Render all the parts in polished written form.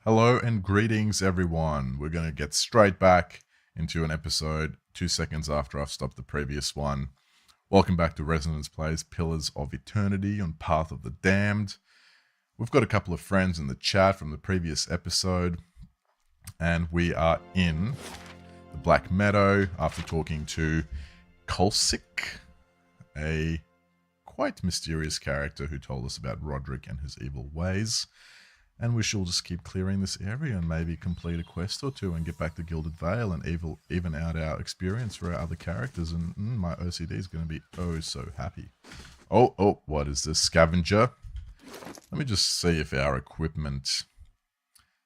Hello and greetings, everyone. We're going to get straight back into an episode 2 seconds after I've stopped the previous one. Welcome back to Resonance Plays Pillars of Eternity on Path of the Damned. We've got a couple of friends in the chat from the previous episode, and we are in the Black Meadow after talking to Kolsik, a quite mysterious character who told us about Roderick and his evil ways. And we shall just keep clearing this area and maybe complete a quest or two and get back to Gilded Vale and even out our experience for our other characters. And my OCD is going to be oh so happy. Oh, what is this? Scavenger? Let me just see if our equipment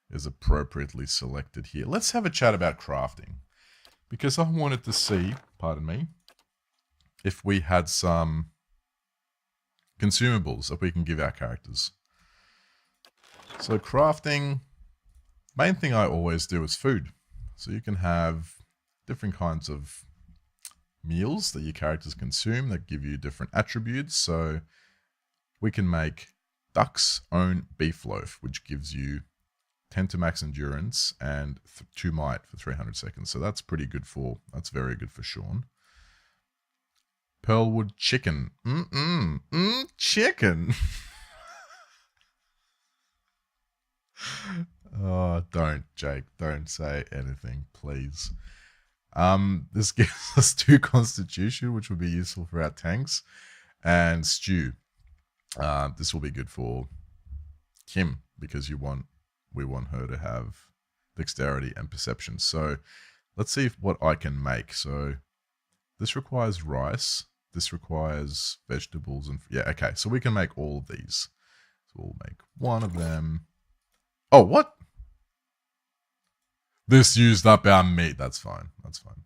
is appropriately selected here. Let's have a chat about crafting. Because I wanted to see, pardon me, if we had some consumables that we can give our characters. So crafting, main thing I always do is food. So you can have different kinds of meals that your characters consume that give you different attributes. So we can make Duck's Own Beef Loaf, which gives you 10 to max endurance and 2 might for 300 seconds. So that's pretty good that's very good for Sean. Pearlwood Chicken. Chicken. Oh, don't, Jake. Don't say anything, please. This gives us 2 constitution, which would be useful for our tanks, and stew. This will be good for Kim because we want her to have dexterity and perception. So let's see what I can make. So this requires rice. This requires vegetables and yeah. Okay, so we can make all of these. So we'll make one of them. Oh, what? This used up our meat. That's fine. That's fine.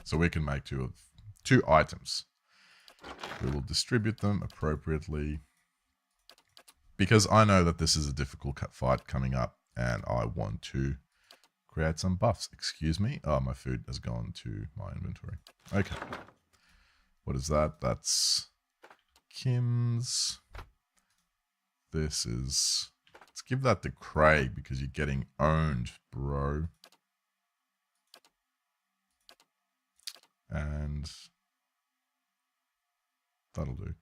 So we can make 2 items. We will distribute them appropriately. Because I know that this is a difficult fight coming up. And I want to create some buffs. Excuse me. Oh, my food has gone to my inventory. Okay. What is that? That's Kim's. This is... Let's give that to Craig because you're getting owned, bro. And that'll do.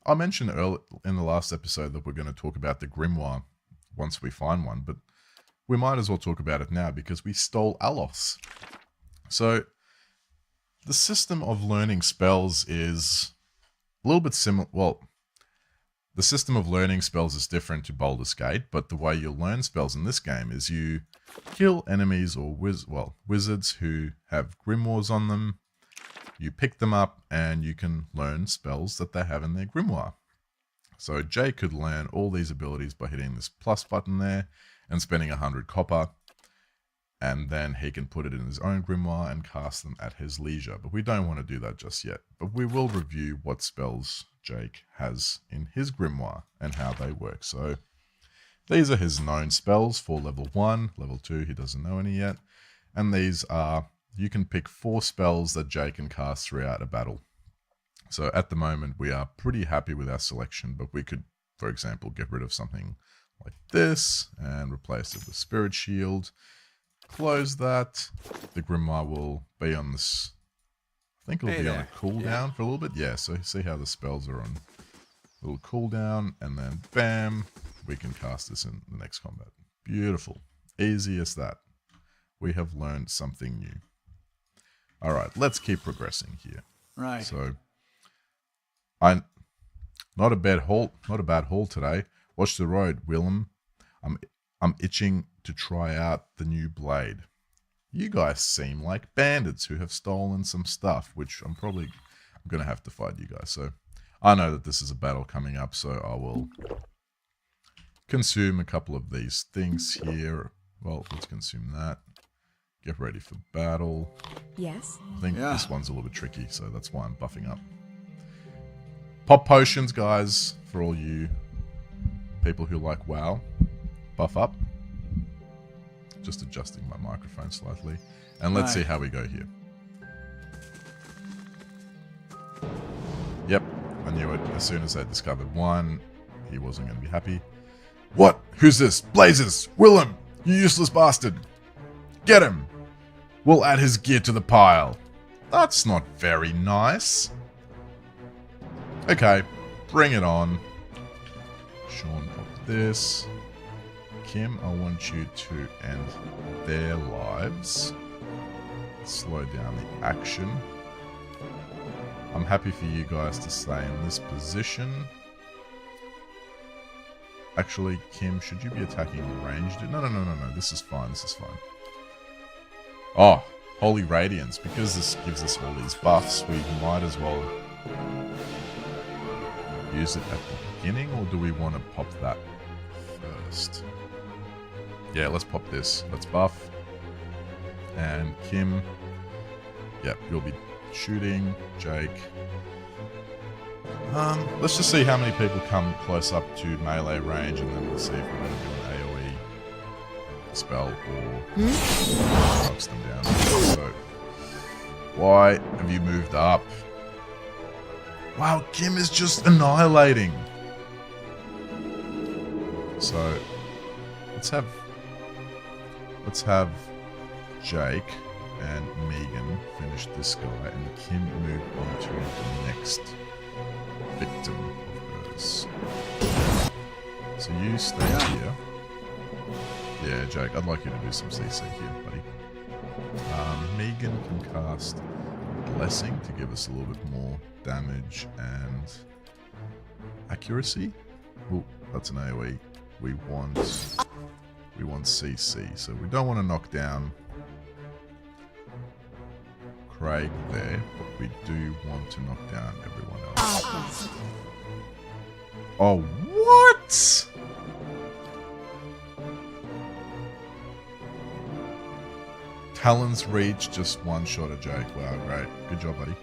I mentioned earlier in the last episode that we're going to talk about the Grimoire once we find one, but we might as well talk about it now because we stole Alos. So the system of learning spells is a little bit similar. Well, the system of learning spells is different to Baldur's Gate, but the way you learn spells in this game is you kill enemies or wizards who have grimoires on them. You pick them up and you can learn spells that they have in their grimoire. So Jay could learn all these abilities by hitting this plus button there and spending 100 copper. And then he can put it in his own grimoire and cast them at his leisure. But we don't want to do that just yet. But we will review what spells Jake has in his grimoire and how they work. So these are his known spells for level 1. Level 2, he doesn't know any yet. And these are, you can pick 4 spells that Jake can cast throughout a battle. So at the moment, we are pretty happy with our selection. But we could, for example, get rid of something like this and replace it with Spirit Shield. Close that. The grimoire will be on this. I think it'll be on a cooldown for a little bit. Yeah, so see how the spells are on a little cooldown, and then bam, we can cast this in the next combat. Beautiful. Easy as that. We have learned something new. All right, let's keep progressing here. Right. So, not a bad haul today. Watch the road, Willem. I'm itching to try out the new blade. You guys seem like bandits who have stolen some stuff, which I'm going to have to fight you guys. So I know that this is a battle coming up, so I will consume a couple of these things here. Well, let's consume that. Get ready for battle. Yes. I think this one's a little bit tricky, so that's why I'm buffing up. Pop potions, guys, for all you people who like WoW. Buff up. Just adjusting my microphone slightly. And let's see how we go here. Yep, I knew it. As soon as I discovered one, he wasn't going to be happy. What? Who's this? Blazes! Willem! You useless bastard! Get him! We'll add his gear to the pile. That's not very nice. Okay, bring it on. Sean, pop this. Kim, I want you to end their lives. Slow down the action. I'm happy for you guys to stay in this position. Actually, Kim, should you be attacking ranged? No. This is fine. This is fine. Oh, Holy Radiance. Because this gives us all these buffs, we might as well use it at the beginning, or do we want to pop that first? Yeah, let's pop this. Let's buff. And Kim, yep, you'll be shooting. Jake. Let's just see how many people come close up to melee range, and then we'll see if we're going to do an AoE spell or knocks them down. So, why have you moved up? Wow, Kim is just annihilating. So, let's have Jake and Megan finish this guy, and Kim move on to the next victim of hers. So you stay here. Yeah, Jake, I'd like you to do some CC here, buddy. Megan can cast Blessing to give us a little bit more damage and accuracy. Oh, that's an AoE. We want CC, so we don't want to knock down Craig there, but we do want to knock down everyone else. Oh, what? Talon's reach, just one shot at Jake. Wow, great. Good job, buddy.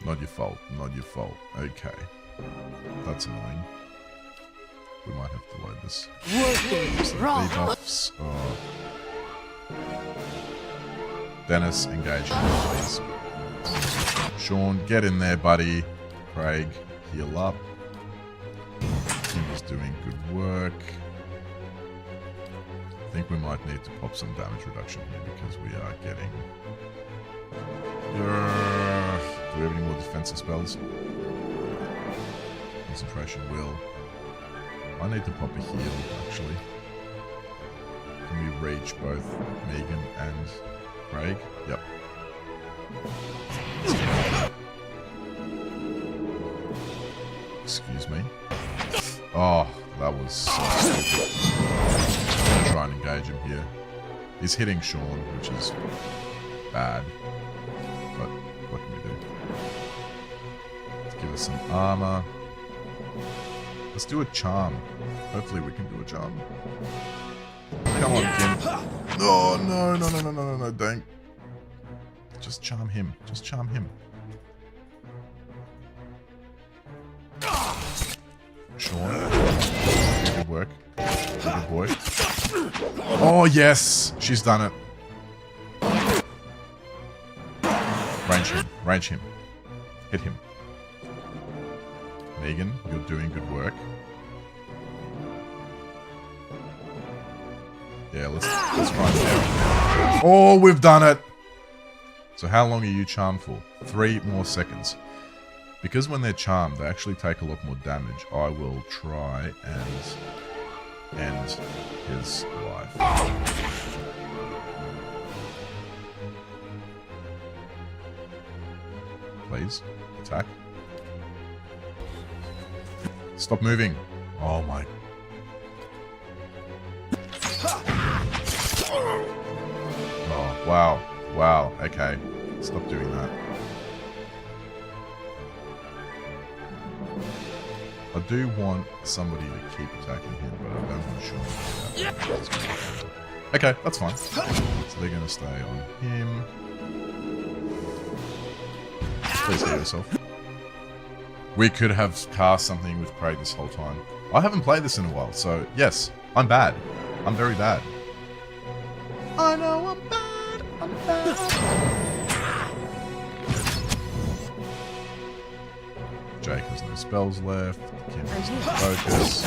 Not your fault. Not your fault. Okay. That's annoying. We might have to load this. Debuffs. Oh. Dennis, engage him, please. Sean, get in there, buddy. Craig, heal up. Kim is doing good work. I think we might need to pop some damage reduction here because we are getting... do we have any more defensive spells? Concentration will. I need to pop a heal, actually. Can we reach both Megan and Craig? Yep. Excuse me. Oh, that was so stupid. I'm gonna try and engage him here. He's hitting Sean, which is bad. But what can we do? Let's give us some armor. Let's do a charm. Hopefully we can do a charm. Come on, Kim. No, don't. Just charm him. Just charm him. Sean. Good work. Good boy. Oh, yes. She's done it. Range him. Range him. Hit him. Megan, you're doing good work. Yeah, let's run down. Oh, we've done it! So how long are you charmed for? 3 more seconds. Because when they're charmed, they actually take a lot more damage. I will try and end his life. Please, attack. Stop moving. Oh my. Oh, wow. Wow, okay. Stop doing that. I do want somebody to keep attacking him, but I don't want Sean. Okay, that's fine. So they're going to stay on him. Please heal yourself. We could have cast something with Craig this whole time. I haven't played this in a while, so yes, I'm bad. I'm very bad. I know I'm bad. I'm bad. Jake has no spells left. Kim has no focus.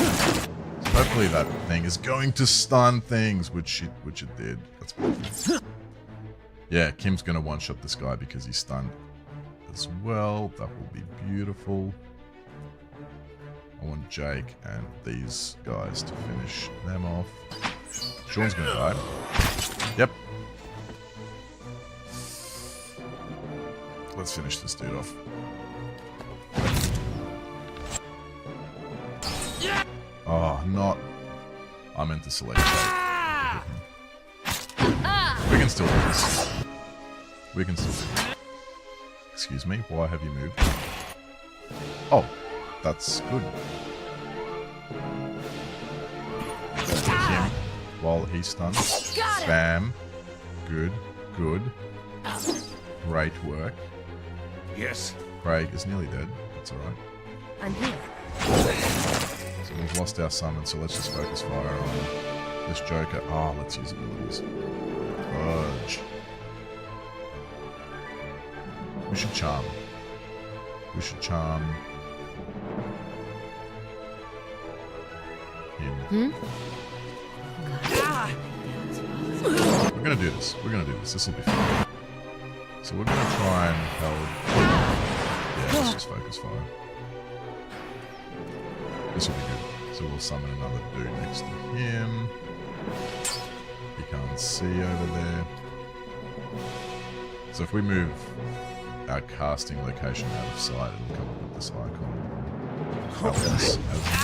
Hopefully that thing is going to stun things, which it did. That's perfect. Yeah, Kim's going to one-shot this guy because he's stunned as well. That will be beautiful. I want Jake and these guys to finish them off. Sean's going to die. Yep. Let's finish this dude off. Oh, not... I meant to select Jake. We can still do this. We can still do this. Excuse me, why have you moved? Oh, that's good. Him while he's stunned. Bam. Good, good. Great work. Yes. Craig is nearly dead. That's alright. I'm here. So we've lost our summon, so let's just focus fire on this Joker. Ah, let's use abilities. Fudge. We should charm. We should charm him. We're gonna do this. We're gonna do this. This will be fun. So we're gonna try and help. Yeah, let's just focus fire. This will be good. So we'll summon another dude next to him. He can't see over there. So if we move our casting location out of sight, it'll come up with this icon. Help us as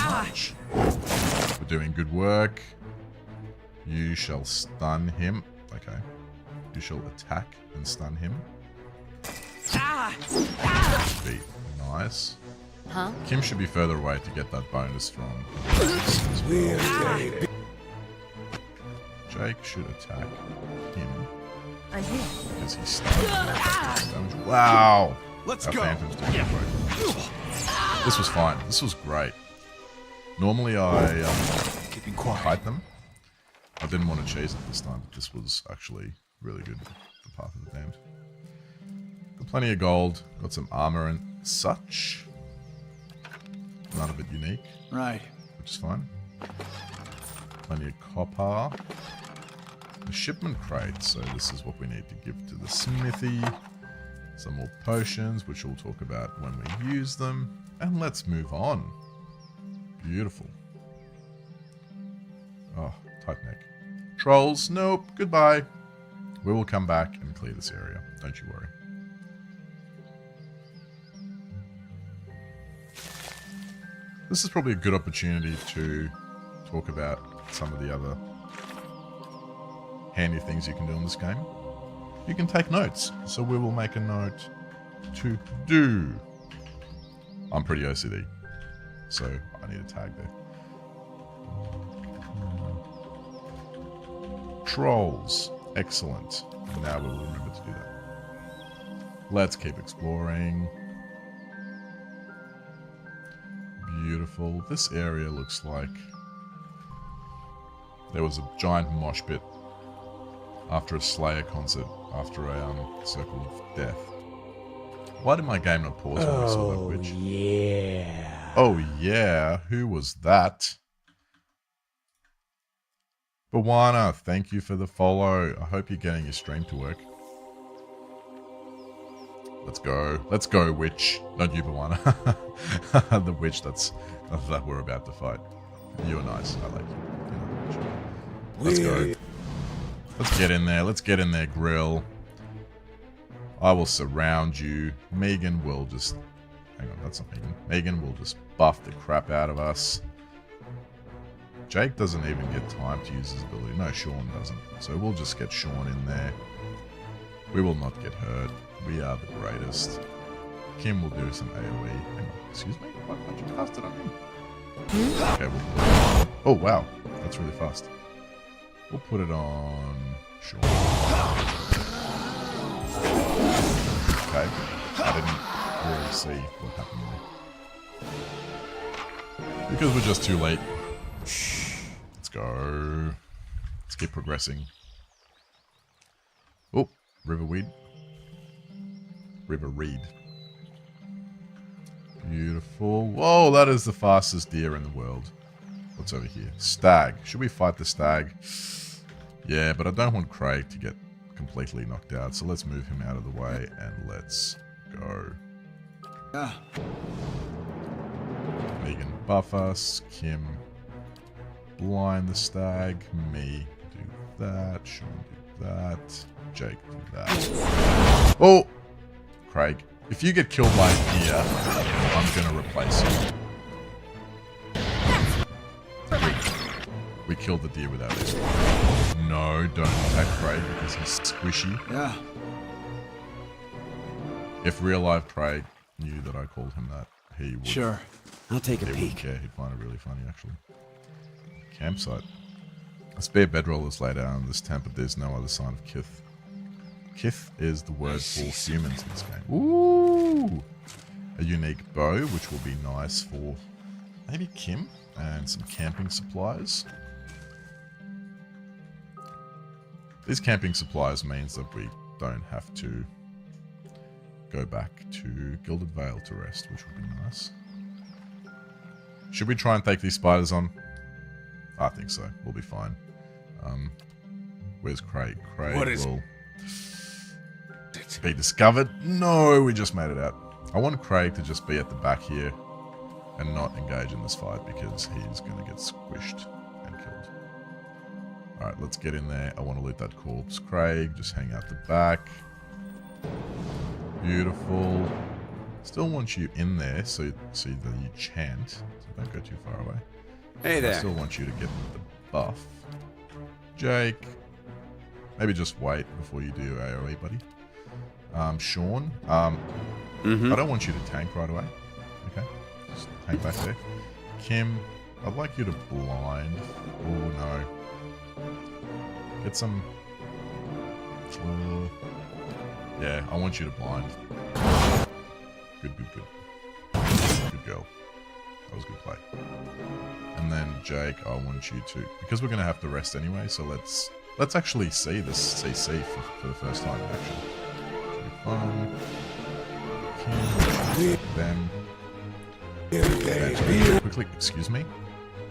much. We're doing good work. You shall stun him. Okay. You shall attack and stun him. Be nice. Huh? Kim should be further away to get that bonus from this as well. Jake should attack him. I'm here. Because he's stunned. Wow! Let's Our go. Phantom's doing great. This was fine. This was great. Normally I Keeping quiet. hide them. I didn't want to chase it this time, but this was actually really good. The Path of the Damned. Got plenty of gold. Got some armor and such. None of it unique. Right. Which is fine. Plenty of copper. A shipment crate, so this is what we need to give to the smithy. Some more potions, which we'll talk about when we use them. And let's move on. Beautiful. Oh, tight neck. Trolls, nope, goodbye. We will come back and clear this area, don't you worry. This is probably a good opportunity to talk about some of the other handy things you can do in this game. You can take notes, so we will make a note to do. I'm pretty OCD, so I need a tag there. Trolls, excellent. Now we'll remember to do that. Let's keep exploring. Beautiful. This area looks like there was a giant mosh pit after a Slayer concert, after a Circle of Death. Why did my game not pause when I saw that witch? Yeah. Oh yeah, who was that? Bawana, thank you for the follow. I hope you're getting your stream to work. Let's go. Let's go, witch. Not you, Bawana. The witch that we're about to fight. You're nice. I like you. Let's go. Let's get in there. Let's get in there, Grill. I will surround you. Megan will just... Hang on, that's not Megan. Megan will just buff the crap out of us. Jake doesn't even get time to use his ability. No, Sean doesn't. So we'll just get Sean in there. We will not get hurt. We are the greatest. Kim will do some AoE. Hang on, excuse me? Why can't you cast it on me? Okay, we'll put it on. Oh, wow. That's really fast. We'll put it on Sean. Okay. I didn't really see what happened there. Because we're just too late. Let's go. Let's keep progressing. Oh, Riverweed. River Reed. Beautiful. Whoa, that is the fastest deer in the world. What's over here? Stag. Should we fight the stag? Yeah, but I don't want Craig to get completely knocked out. So let's move him out of the way and let's go. Megan buff us. Kim blind the stag. Me do that. Sean do that. Jake do that. Oh! Craig, if you get killed by an ear, I'm gonna replace you. We killed the deer without this. No, don't attack Craig because he's squishy. Yeah. If real life Craig knew that I called him that, he would. Sure. I'll take a He peek. would care. He'd find it really funny, actually. Campsite. A spare bedroll is laid down on this tent, but there's no other sign of Kith. Kith is the word for humans in this game. Ooh! A unique bow, which will be nice for maybe Kim, and some camping supplies. These camping supplies means that we don't have to go back to Gilded Vale to rest, which would be nice. Should we try and take these spiders on? I think so. We'll be fine. Where's Craig? Craig will be discovered. No, we just made it out. I want Craig to just be at the back here and not engage in this fight because he's going to get squished and killed. Alright, let's get in there. I want to loot that corpse. Craig, just hang out the back. Beautiful. Still want you in there so that you chant. So don't go too far away. Hey there. I still want you to get the buff. Jake. Maybe just wait before you do your AoE, buddy. Sean. I don't want you to tank right away. Okay. Just tank back there. Kim. I'd like you to blind. Oh no. Get some... yeah, I want you to blind. Good. Good girl. That was good play. And then Jake, I want you to... because we're going to have to rest anyway, so let's actually see this CC for the first time in action. Should be fun. Kim, them. And quickly, excuse me?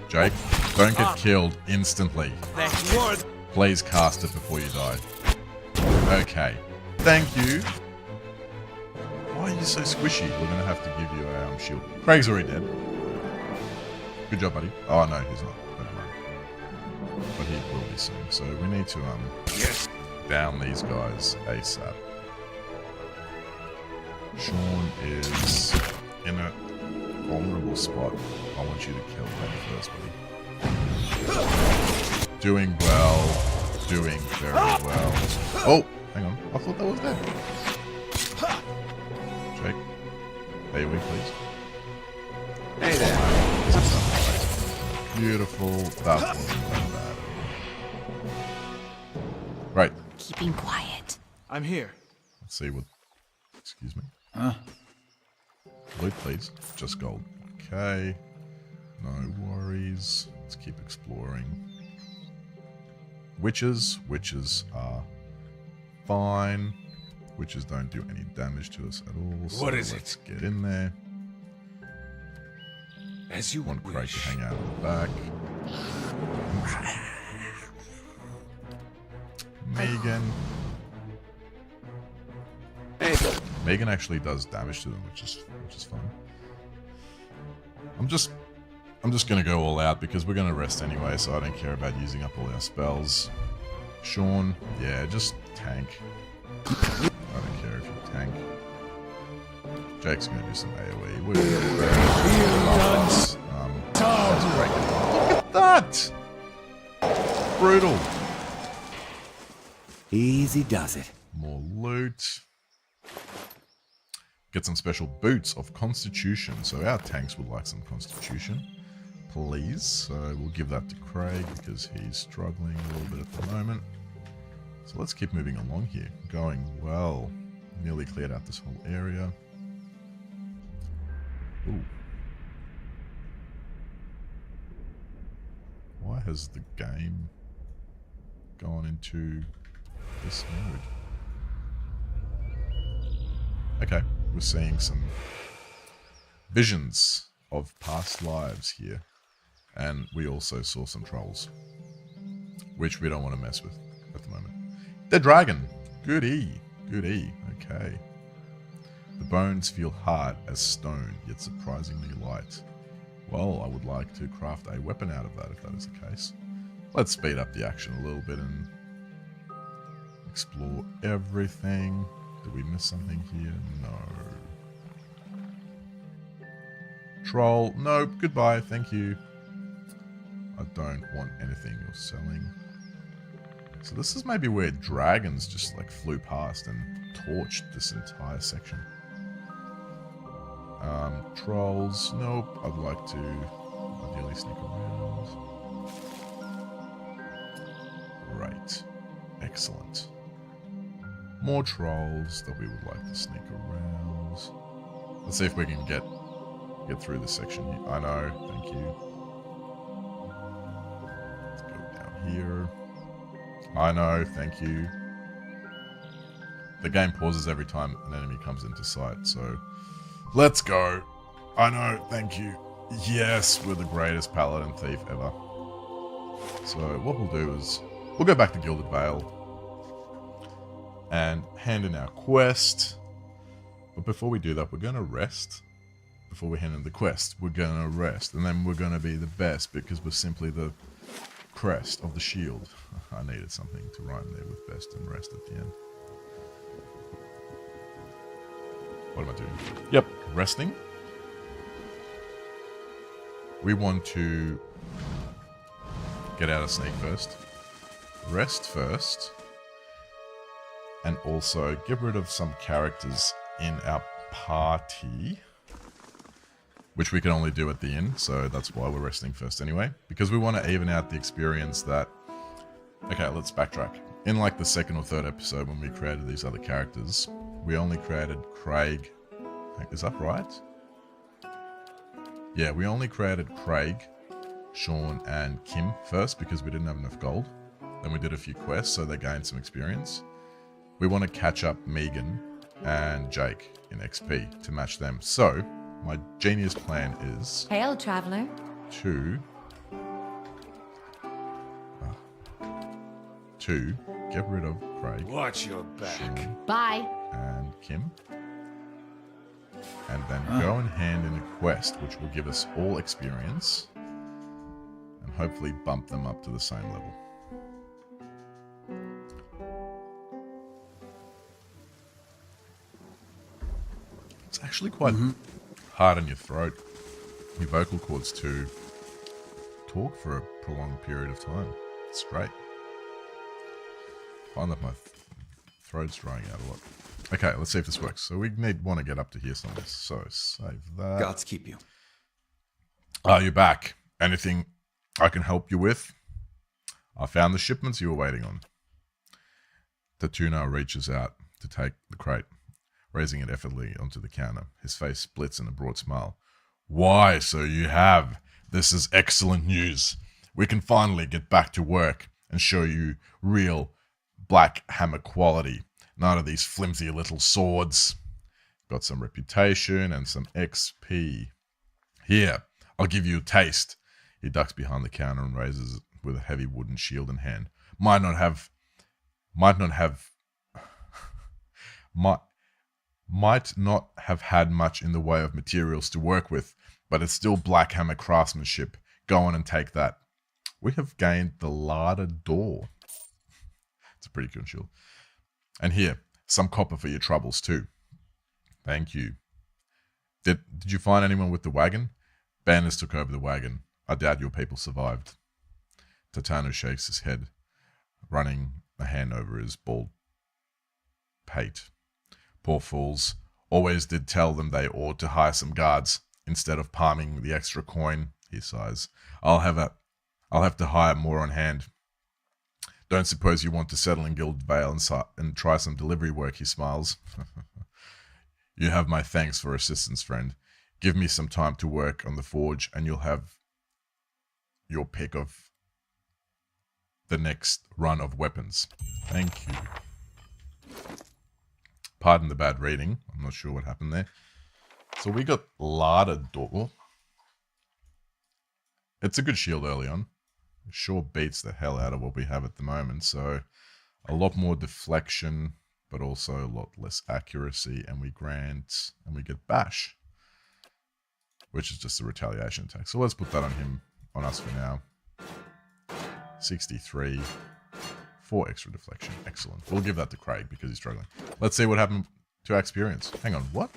Jake, don't get killed instantly. Please cast it before you die. Okay. Thank you. Why are you so squishy? We're going to have to give you a shield. Craig's already dead. Good job, buddy. Oh, no, he's not. Never mind. But he will be soon. So we need to down these guys ASAP. Sean is in a vulnerable spot. I want you to kill him first, buddy. Doing well. Doing very well. Oh, hang on. I thought that was dead. Jake. AoE, please. Hey there. Beautiful. That wasn't that bad. Right. Keeping quiet. I'm here. Let's see what... excuse me. Huh? Loot, please. Just gold. Okay. No worries. Let's keep exploring. Witches. Witches are fine. Witches don't do any damage to us at all. So let's get in there. As you Want Craig to hang out in the back. Megan. Hey. Megan actually does damage to them, which is fun. I'm just gonna go all out because we're gonna rest anyway, so I don't care about using up all our spells. Sean, yeah, just tank. I don't care if you tank. Jake's gonna do some AoE. We're gonna do that's great. Look at that! Brutal. Easy does it. More loot. Get some special boots of Constitution. So our tanks would like some Constitution. Please. So we'll give that to Craig because he's struggling a little bit at the moment. So let's keep moving along here. Going well. Nearly cleared out this whole area. Ooh. Why has the game gone into this mode? Okay, we're seeing some visions of past lives here. And we also saw some trolls, which we don't want to mess with at the moment. The dragon. Good E. Good E. Okay. The bones feel hard as stone, yet surprisingly light. Well, I would like to craft a weapon out of that if that is the case. Let's speed up the action a little bit and explore everything. Did we miss something here? No. Troll. Nope. Goodbye. Thank you. I don't want anything you're selling. So this is maybe where dragons just like flew past and torched this entire section. Trolls. Nope. I'd like to ideally sneak around. Right. Excellent. More trolls that we would like to sneak around. Let's see if we can get through this section here. I know. Thank you. Let's go down here. I know. Thank you. The game pauses every time an enemy comes into sight, so let's go. I know. Thank you. Yes, we're the greatest paladin thief ever. So what we'll do is we'll go back to Gilded Vale and hand in our quest. But before we do that, we're going to rest. Before we hand in the quest, we're going to rest. And then we're going to be the best because we're simply the crest of the shield. I needed something to rhyme there with best and rest at the end. What am I doing? Yep, resting. We want to get out of Snake first. Rest first. And also get rid of some characters in our party, which we can only do at the end, so that's why we're resting first anyway, because we want to even out the experience that... Okay, let's backtrack. In like the second or third episode when we created these other characters, we only created Craig. Is that right? Yeah, we only created Craig, Sean, and Kim first because we didn't have enough gold. Then we did a few quests, so they gained some experience. We want to catch up Megan and Jake in XP to match them. So, my genius plan is... Hail, traveler. To get rid of Craig. Watch your back. Sean, Bye. and Kim. And then go and hand in a quest, which will give us all experience. And hopefully bump them up to the same level. It's actually quite hard on your throat, your vocal cords to talk for a prolonged period of time. It's great. I find that my throat's drying out a lot. Okay, let's see if this works. So we want to get up to here somewhere. So save that. Gods keep you. Are you back? Anything I can help you with? I found the shipments you were waiting on. Tatuna reaches out to take the crate, raising it effortlessly onto the counter. His face splits in a broad smile. Why, so you have. This is excellent news. We can finally get back to work and show you real black hammer quality. None of these flimsy little swords. Got some reputation and some XP. Here, I'll give you a taste. He ducks behind the counter and raises it with a heavy wooden shield in hand. Might not have had much in the way of materials to work with, but it's still black hammer craftsmanship. Go on and take that. We have gained the larder door. It's a pretty cool shield. And here, some copper for your troubles too. Thank you. Did you find anyone with the wagon? Bandits took over the wagon. I doubt your people survived. Tatano shakes his head, running a hand over his bald pate. Poor fools. Always did tell them they ought to hire some guards instead of palming the extra coin, he sighs. I'll have to hire more on hand. Don't suppose you want to settle in Gilded Vale and try some delivery work, he smiles. You have my thanks for assistance, friend. Give me some time to work on the forge and you'll have your pick of the next run of weapons. Thank you. Pardon the bad reading. I'm not sure what happened there. So we got larder door. It's a good shield early on. It sure beats the hell out of what we have at the moment. So a lot more deflection, but also a lot less accuracy. And we grant, and we get bash, which is just a retaliation attack. So let's put that on him, on us for now. 63. 4 extra deflection. Excellent. We'll give that to Craig because he's struggling. Let's see what happened to our experience. Hang on, what?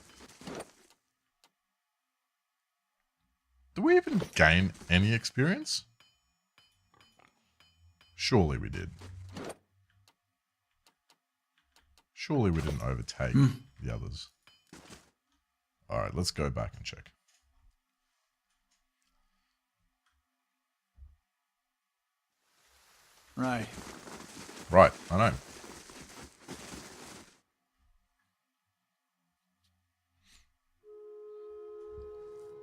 Do we even gain any experience? Surely we did. Surely we didn't overtake the others. Alright, let's go back and check. Right. Right, I know.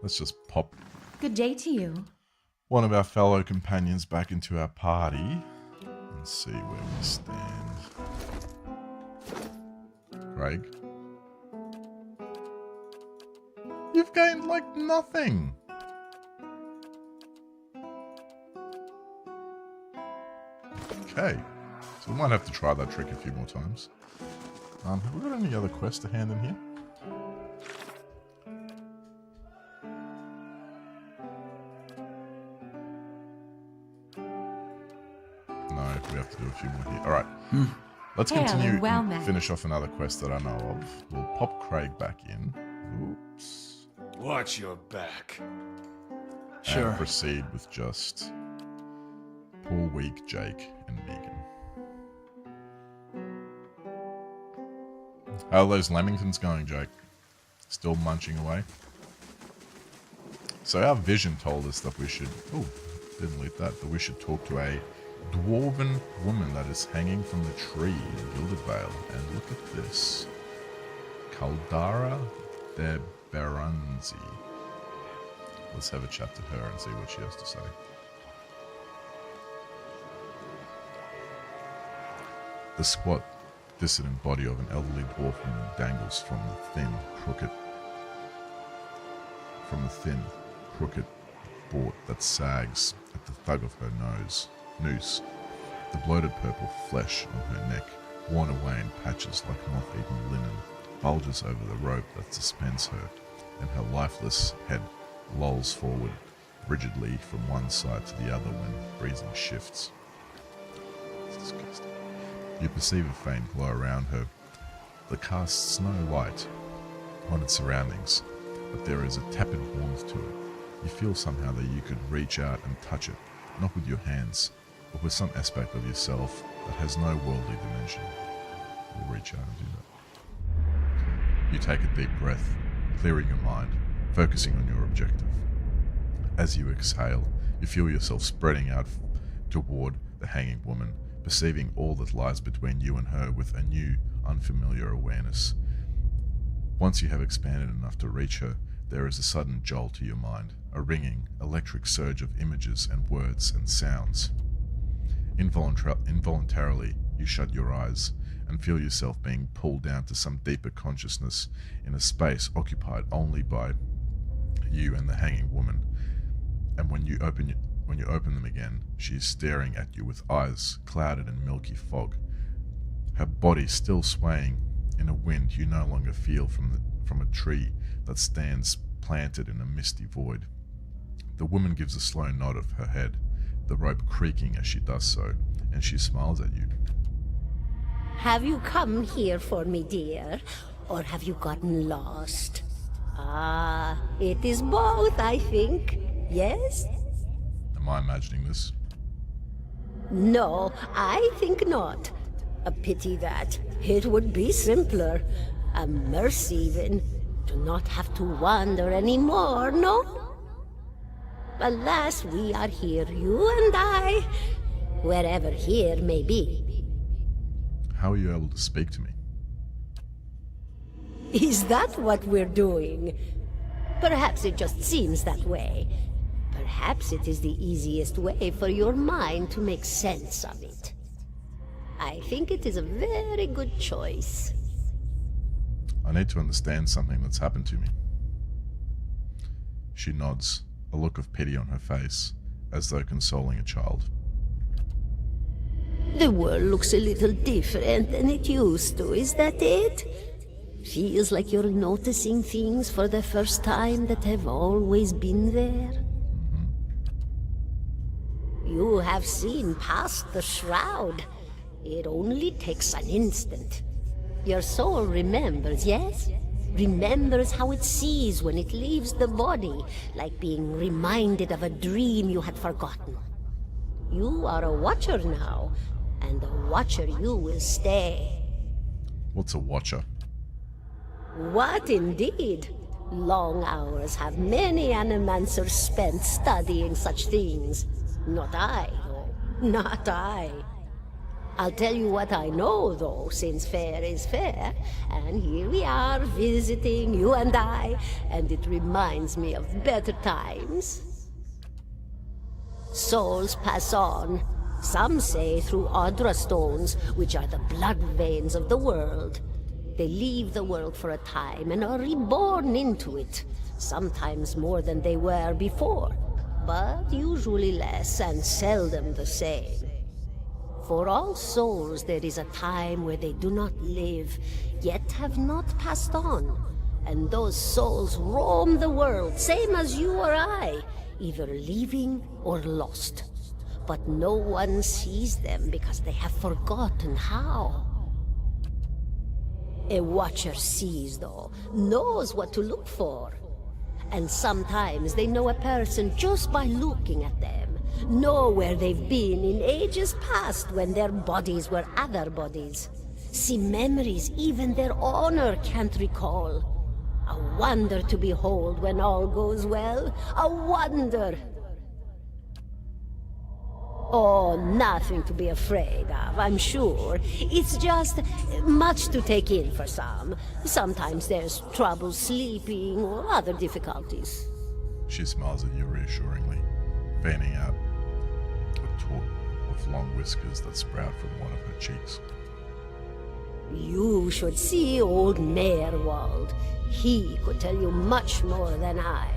Let's just pop Good day to you. one of our fellow companions back into our party and see where we stand. Craig? You've gained like nothing. Okay. So we might have to try that trick a few more times. Have we got any other quests to hand in here? No, we have to do a few more here. Alright. Let's Hail continue and well and met. finish off another quest that I know of. We'll pop Craig back in. Oops. Watch your back. And proceed with just poor weak Jake and Megan. How are those Lamingtons going, Jake? Still munching away? So our vision told us that we should... Oh, didn't loot that. But we should talk to a dwarven woman that is hanging from the tree in Gilded Vale. And look at this. Caldara de Beranzi. Let's have a chat to her and see what she has to say. The squat, dissident body of an elderly dwarf woman dangles from the thin, crooked board that sags at the thug of her noose. The bloated purple flesh on her neck, worn away in patches like moth-eaten linen, bulges over the rope that suspends her, and her lifeless head lolls forward rigidly from one side to the other when breathing shifts. It's disgusting. You perceive a faint glow around her that casts no light on its surroundings, but there is a tepid warmth to it. You feel somehow that you could reach out and touch it, not with your hands, but with some aspect of yourself that has no worldly dimension. You'll reach out and do that. You take a deep breath, clearing your mind, focusing on your objective. As you exhale, you feel yourself spreading out toward the hanging woman, perceiving all that lies between you and her with a new, unfamiliar awareness. Once you have expanded enough to reach her, there is a sudden jolt to your mind, a ringing, electric surge of images and words and sounds. Involuntarily, you shut your eyes and feel yourself being pulled down to some deeper consciousness in a space occupied only by you and the hanging woman. And when you open them again, she is staring at you with eyes clouded in milky fog, her body still swaying in a wind you no longer feel from a tree that stands planted in a misty void. The woman gives a slow nod of her head, the rope creaking as she does so, and she smiles at you. Have you come here for me, dear? Or have you gotten lost? Ah, it is both, I think. Yes? Am I imagining this? No, I think not. A pity that. It would be simpler. A mercy even. To not have to wander anymore, no? Alas, we are here, you and I. Wherever here may be. How are you able to speak to me? Is that what we're doing? Perhaps it just seems that way. Perhaps it is the easiest way for your mind to make sense of it. I think it is a very good choice. I need to understand something that's happened to me. She nods, a look of pity on her face, as though consoling a child. The world looks a little different than it used to, is that it? Feels like you're noticing things for the first time that have always been there. You have seen past the shroud. It only takes an instant. Your soul remembers, yes? Remembers how it sees when it leaves the body, like being reminded of a dream you had forgotten. You are a watcher now, and a watcher you will stay. What's a watcher? What indeed? Long hours have many animancers spent studying such things. Not I, though. Not I. I'll tell you what I know, though, since fair is fair, and here we are visiting, you and I, and it reminds me of better times. Souls pass on, some say through Audra stones, which are the blood veins of the world. They leave the world for a time and are reborn into it, sometimes more than they were before, but usually less and seldom the same. For all souls there is a time where they do not live, yet have not passed on, and those souls roam the world, same as you or I, either leaving or lost. But no one sees them because they have forgotten how. A watcher sees, though, knows what to look for. And sometimes they know a person just by looking at them, know where they've been in ages past when their bodies were other bodies. See memories even their owner can't recall. A wonder to behold when all goes well, a wonder! Oh, nothing to be afraid of, I'm sure. It's just much to take in for some. Sometimes there's trouble sleeping or other difficulties. She smiles at you reassuringly, fanning out a talk of long whiskers that sprout from one of her cheeks. You should see old Meerwald. He could tell you much more than I.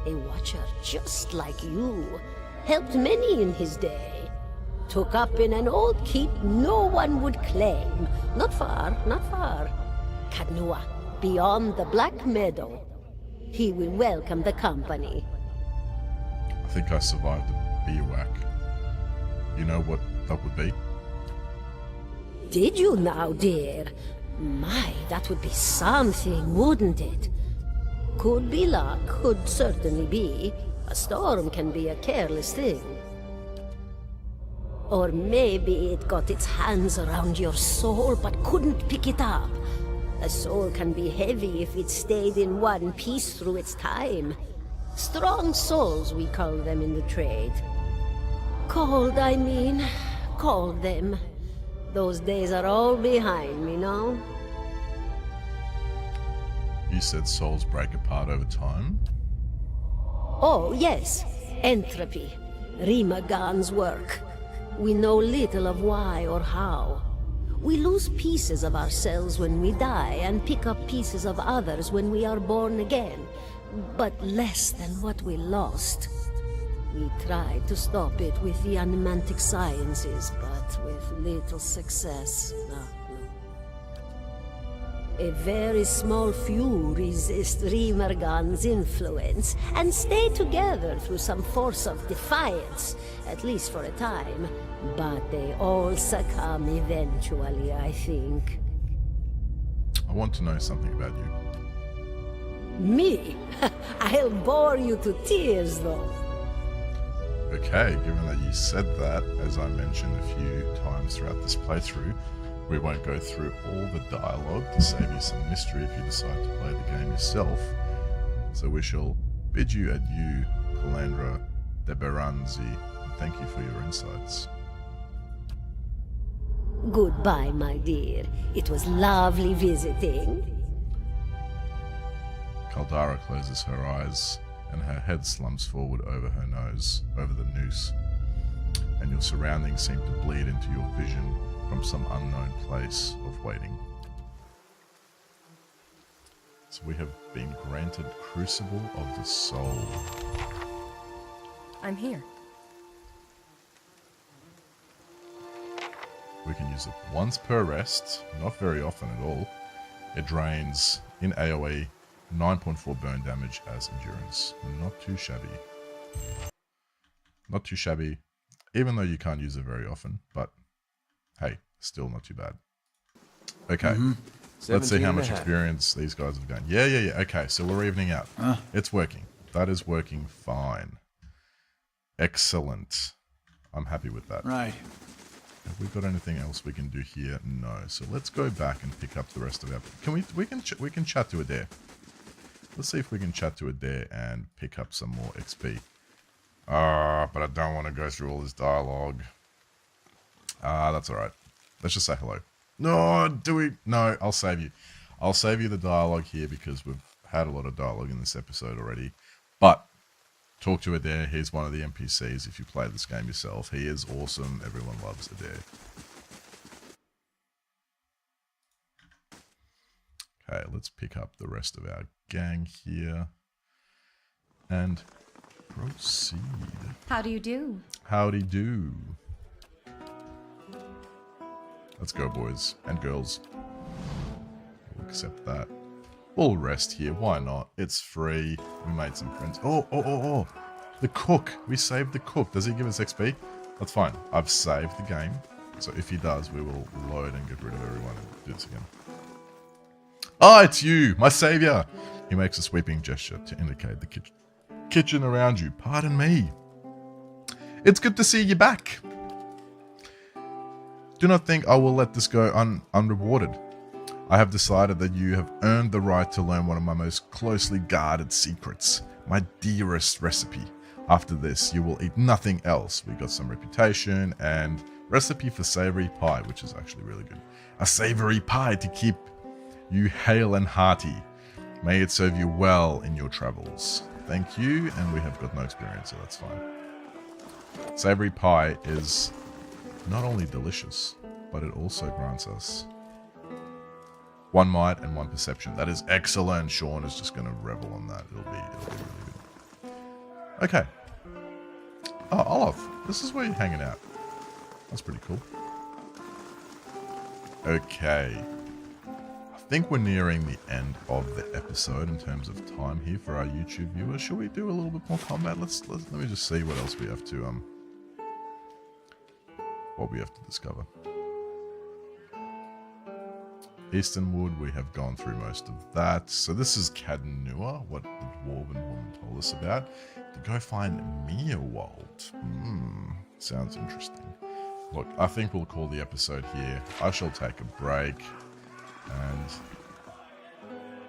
A watcher just like you. Helped many in his day. Took up in an old keep no one would claim. Not far, not far. Kadnua, beyond the Black Meadow. He will welcome the company. I think I survived a bivouac. You know what that would be? Did you now, dear? My, that would be something, wouldn't it? Could be luck, could certainly be. A storm can be a careless thing. Or maybe it got its hands around your soul but couldn't pick it up. A soul can be heavy if it stayed in one piece through its time. Strong souls, we call them in the trade. Cold, I mean. Called them. Those days are all behind me now. You said souls break apart over time? Oh, yes. Entropy. Rimagan's work. We know little of why or how. We lose pieces of ourselves when we die and pick up pieces of others when we are born again, but less than what we lost. We tried to stop it with the animantic sciences, but with little success. No. A very small few resist Rimergan's influence and stay together through some force of defiance, at least for a time. But they all succumb eventually, I think. I want to know something about you. Me? I'll bore you to tears, though. Okay, given that you said that, as I mentioned a few times throughout this playthrough, we won't go through all the dialogue to save you some mystery if you decide to play the game yourself. So we shall bid you adieu, Calandra de Beranzi, and thank you for your insights. Goodbye, my dear. It was lovely visiting. Caldara closes her eyes, and her head slumps forward over her nose, over the noose, and your surroundings seem to bleed into your vision from some unknown place of waiting. So we have been granted Crucible of the Soul. I'm here. We can use it once per rest, not very often at all. It drains, in AoE, 9.4 burn damage as endurance. Not too shabby. Not too shabby, even though you can't use it very often, but hey, still not too bad. Okay, let's see how much experience these guys have gained. Yeah. Okay, so we're evening out. It's working. That is working fine. Excellent. I'm happy with that. Right. Have we got anything else we can do here? No. So let's go back and pick up the rest of our... We can chat to Adair. Let's see if we can chat to Adair and pick up some more XP. But I don't want to go through all this dialogue. That's alright. Let's just say hello. No, do we? No, I'll save you. I'll save you the dialogue here because we've had a lot of dialogue in this episode already. But talk to Adair. He's one of the NPCs if you play this game yourself. He is awesome. Everyone loves Adair. Okay, let's pick up the rest of our gang here. And proceed. How do you do? Howdy do. Let's go, boys and girls. We'll accept that. We'll rest here. Why not? It's free. We made some friends. Oh. The cook. We saved the cook. Does he give us XP? That's fine. I've saved the game. So if he does, we will load and get rid of everyone and do this again. Ah, it's you, my savior. He makes a sweeping gesture to indicate the kitchen around you. Pardon me. It's good to see you back. Do not think I will let this go unrewarded. I have decided that you have earned the right to learn one of my most closely guarded secrets, my dearest recipe. After this, you will eat nothing else. We got some reputation and recipe for savory pie, which is actually really good. A savory pie to keep you hale and hearty. May it serve you well in your travels. Thank you, and we have got no experience, so that's fine. Savory pie is not only delicious, but it also grants us 1 might and 1 perception. That is excellent. Sean is just going to revel on that. It'll be really good. Okay. Oh, Olaf, this is where you're hanging out. That's pretty cool. Okay. I think we're nearing the end of the episode in terms of time here for our YouTube viewers. Should we do a little bit more combat? Let me just see what else we have to discover. Eastern Wood, we have gone through most of that. So this is Cadnua, what the Dwarven woman told us about. To go find Meerwald. Sounds interesting. Look, I think we'll call the episode here. I shall take a break. And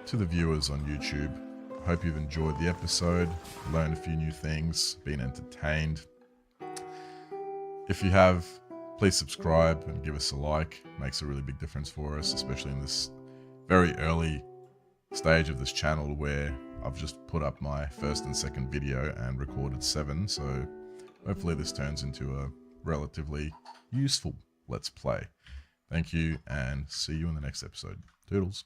to the viewers on YouTube, I hope you've enjoyed the episode, learned a few new things, been entertained. If you have, please subscribe and give us a like. It makes a really big difference for us, especially in this very early stage of this channel where I've just put up my first and second video and recorded 7. So hopefully this turns into a relatively useful Let's Play. Thank you and see you in the next episode. Toodles.